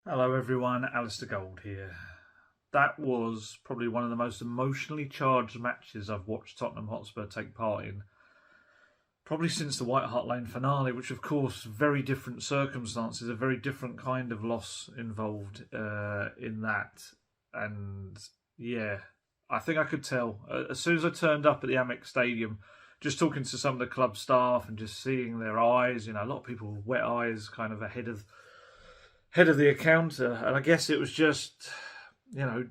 Hello everyone, Alistair Gold here. That was probably one of the most emotionally charged matches I've watched Tottenham Hotspur take part in, probably since the White Hart Lane finale, which of course, very different circumstances, a very different kind of loss involved in that. And yeah, I think I could tell. As soon as I turned up at the Amex Stadium, just talking to some of the club staff and just seeing their eyes, a lot of people with wet eyes kind of ahead of the encounter, and I guess it was just,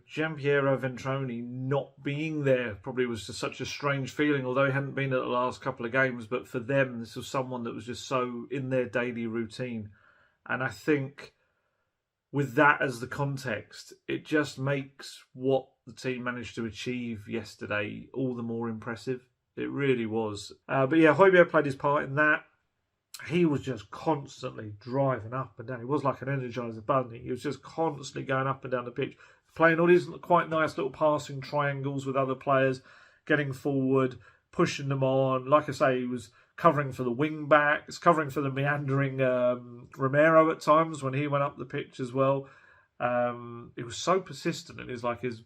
Gianpiero Ventroni not being there probably was just such a strange feeling, although he hadn't been at the last couple of games. But for them, this was someone that was just so in their daily routine. And I think with that as the context, it just makes what the team managed to achieve yesterday all the more impressive. It really was. But yeah, Hoiberg played his part in that. He was just constantly driving up and down. He was like an Energizer bunny. He was just constantly going up and down the pitch, playing all these quite nice little passing triangles with other players, getting forward, pushing them on. Like I say, he was covering for the wing backs, covering for the meandering Romero at times when he went up the pitch as well. It was so persistent in his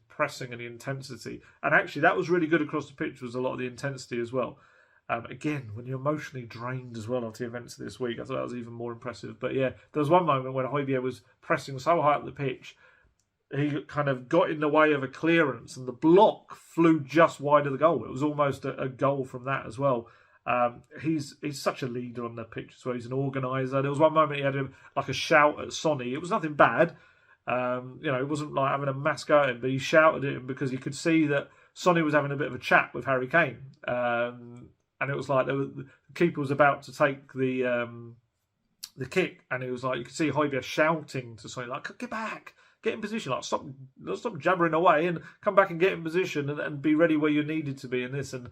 pressing and the intensity. And actually, that was really good across the pitch, was a lot of the intensity as well. Again, when you're emotionally drained as well after the events of this week, I thought that was even more impressive. But yeah, there was one moment when Hoiberg was pressing so high up the pitch, he kind of got in the way of a clearance and the block flew just wide of the goal. It was almost a goal from that as well. He's such a leader on the pitch as well. He's an organiser. There was one moment he had a shout at Sonny. It was nothing bad. It wasn't like having a mass go at him, but he shouted at him because he could see that Sonny was having a bit of a chat with Harry Kane. And it was like the keeper was about to take the kick, and it was like you could see Hoiberg shouting to Sonny, like, "Get back, get in position, like stop jabbering away, and come back and get in position, and be ready where you needed to be in this." And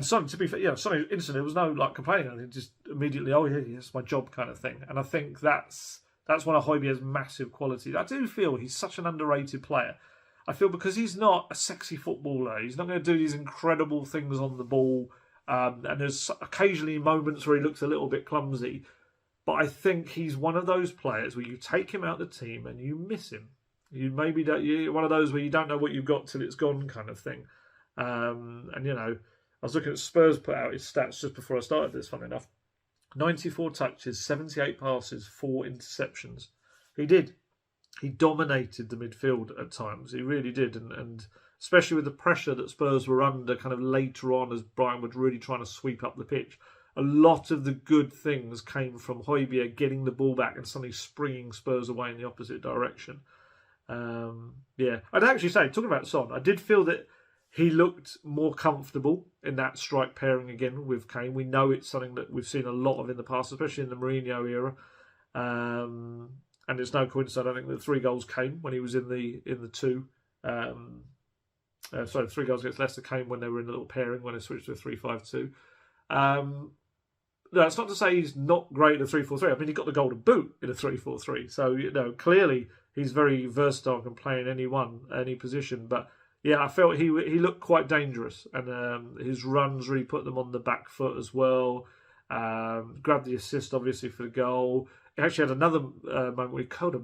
Sonny, to be fair, Sonny instantly there was no complaining, it just immediately, "Oh yeah, it's my job," kind of thing. And I think that's one of Hoiberg's massive qualities. I do feel he's such an underrated player. I feel because he's not a sexy footballer, he's not going to do these incredible things on the ball. And there's occasionally moments where he looks a little bit clumsy. But I think he's one of those players where you take him out of the team and you miss him. You maybe don't, you're one of those where you don't know what you've got till it's gone kind of thing. I was looking at Spurs put out his stats just before I started this, funny enough. 94 touches, 78 passes, 4 interceptions. He did. He dominated the midfield at times. He really did. And especially with the pressure that Spurs were under kind of later on as Brian was really trying to sweep up the pitch. A lot of the good things came from Hoiberg getting the ball back and suddenly springing Spurs away in the opposite direction. I'd actually say, talking about Son, I did feel that he looked more comfortable in that strike pairing again with Kane. We know it's something that we've seen a lot of in the past, especially in the Mourinho era. And it's no coincidence, I don't think, that 3 goals came when he was in the 2. 3 goals against Leicester came when they were in a little pairing when they switched to a 3-5-2. That's not to say he's not great in a 3-4-3. I mean, he got the golden boot in a 3-4-3. So, clearly he's very versatile, can play in any position. But yeah, I felt he looked quite dangerous, and his runs really put them on the back foot as well. Grabbed the assist, obviously, for the goal. He actually had another moment where he curled a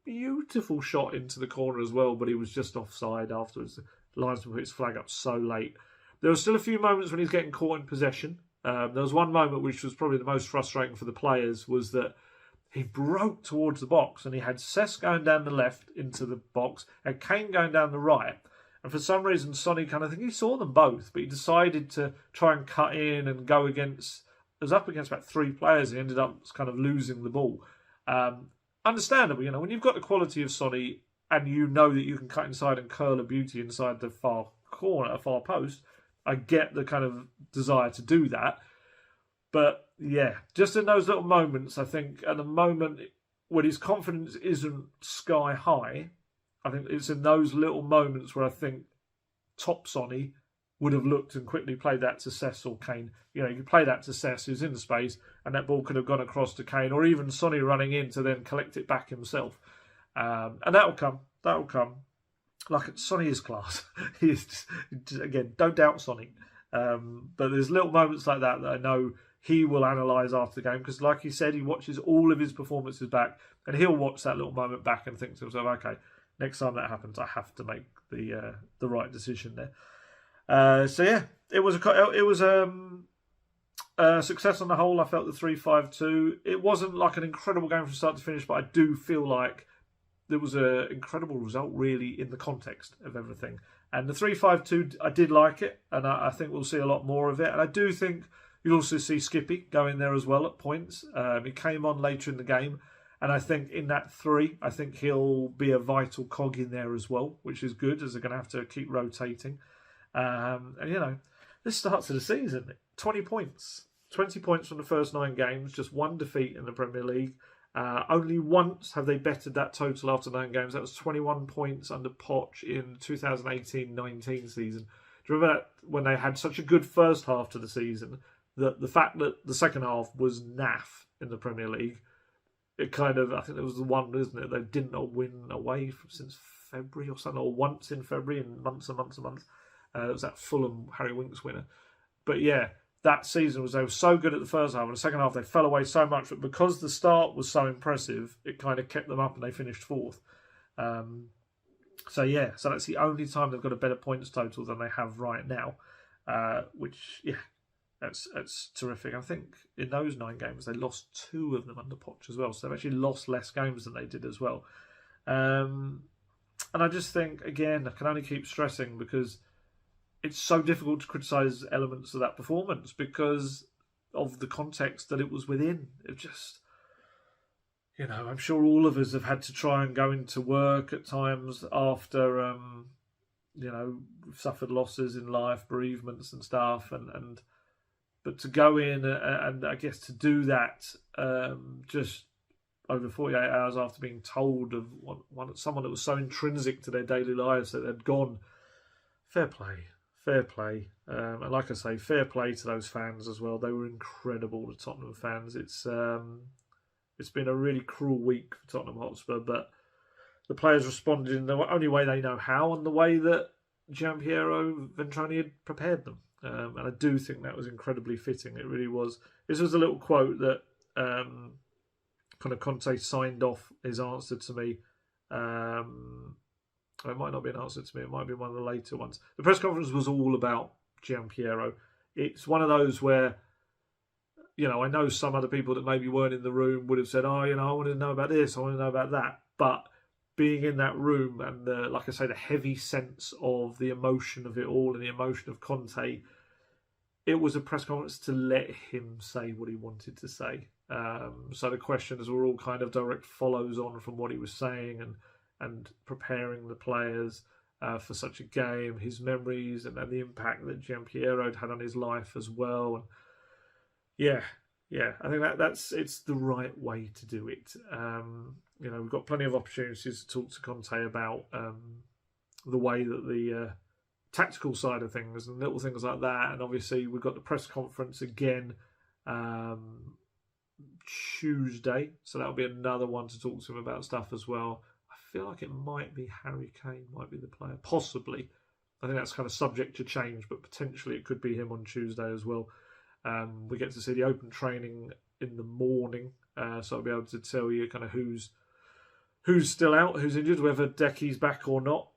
beautiful shot into the corner as well, but he was just offside afterwards. The linesman put his flag up so late. There were still a few moments when he's getting caught in possession. There was one moment which was probably the most frustrating for the players, was that he broke towards the box and he had Cesc going down the left into the box and Kane going down the right. And for some reason, Sonny I think he saw them both, but he decided to try and cut in and go against... It was up against about 3 players. He ended up kind of losing the ball. Understandable, when you've got the quality of Sonny and you know that you can cut inside and curl a beauty inside the far corner, far post, I get the kind of desire to do that. But yeah, just in those little moments, I think at the moment when his confidence isn't sky high, I think it's in those little moments where I think top Sonny would have looked and quickly played that to Cesc or Kane. You could play that to Cesc, who's in the space, and that ball could have gone across to Kane, or even Sonny running in to then collect it back himself. And that'll come. Like, Sonny is class. He is, again, don't doubt Sonny. But there's little moments like that I know he will analyse after the game, because like he said, he watches all of his performances back, and he'll watch that little moment back and think to himself, okay, next time that happens, I have to make the right decision there. So yeah, it was a success on the whole. I felt the 3-5-2. It wasn't like an incredible game from start to finish, but I do feel like there was an incredible result, really, in the context of everything. And the 3-5-2, I did like it, and I think we'll see a lot more of it. And I do think you'll also see Skippy go in there as well at points. He came on later in the game, and I think in that 3, I think he'll be a vital cog in there as well, which is good, as they're going to have to keep rotating. And, you know, this starts of the season, 20 points. 20 points from the first 9 games, just 1 defeat in the Premier League. Only once have they bettered that total after 9 games. That was 21 points under Poch in 2018-19 season. Do you remember that when they had such a good first half to the season, that the fact that the second half was naff in the Premier League, it kind of, I think it was the one, isn't it? They did not win away since February or something, or once in February in months and months and months. It was that Fulham Harry Winks winner. But yeah, that season they were so good at the first half, and the second half they fell away so much, but because the start was so impressive, it kind of kept them up and they finished 4th. So that's the only time they've got a better points total than they have right now, which, yeah, that's terrific. I think in those 9 games they lost 2 of them under Poch as well, so they've actually lost less games than they did as well. And I just think, again, I can only keep stressing, because it's so difficult to criticise elements of that performance because of the context that it was within. It just, you know, I'm sure all of us have had to try and go into work at times after, you know, we've suffered losses in life, bereavements and stuff, but to go in and I guess to do that just over 48 hours after being told of someone that was so intrinsic to their daily lives that they'd gone, fair play. And like I say, fair play to those fans as well. They were incredible, the Tottenham fans. It's been a really cruel week for Tottenham Hotspur, but the players responded in the only way they know how, and the way that Gianpiero Ventroni had prepared them. And I do think that was incredibly fitting. It really was. This was a little quote that kind of Conte signed off his answer to me. It might not be an answer to me. It might be one of the later ones. The press conference was all about Gianpiero. It's one of those where, you know, I know some other people that maybe weren't in the room would have said, oh, you know, I want to know about this, I want to know about that. But being in that room and, like I say, the heavy sense of the emotion of it all and the emotion of Conte, it was a press conference to let him say what he wanted to say. So the questions were all kind of direct follows on from what he was saying and preparing the players for such a game, his memories and the impact that Gianpiero had on his life as well. And yeah, I think it's the right way to do it. You know, we've got plenty of opportunities to talk to Conte about the way that the tactical side of things and little things like that. And obviously we've got the press conference again Tuesday, so that'll be another one to talk to him about stuff as well. I feel like it might be Harry Kane, might be the player, possibly. I think that's kind of subject to change, but potentially it could be him on Tuesday as well. We get to see the open training in the morning, so I'll be able to tell you kind of who's still out, who's injured, whether Decky's back or not.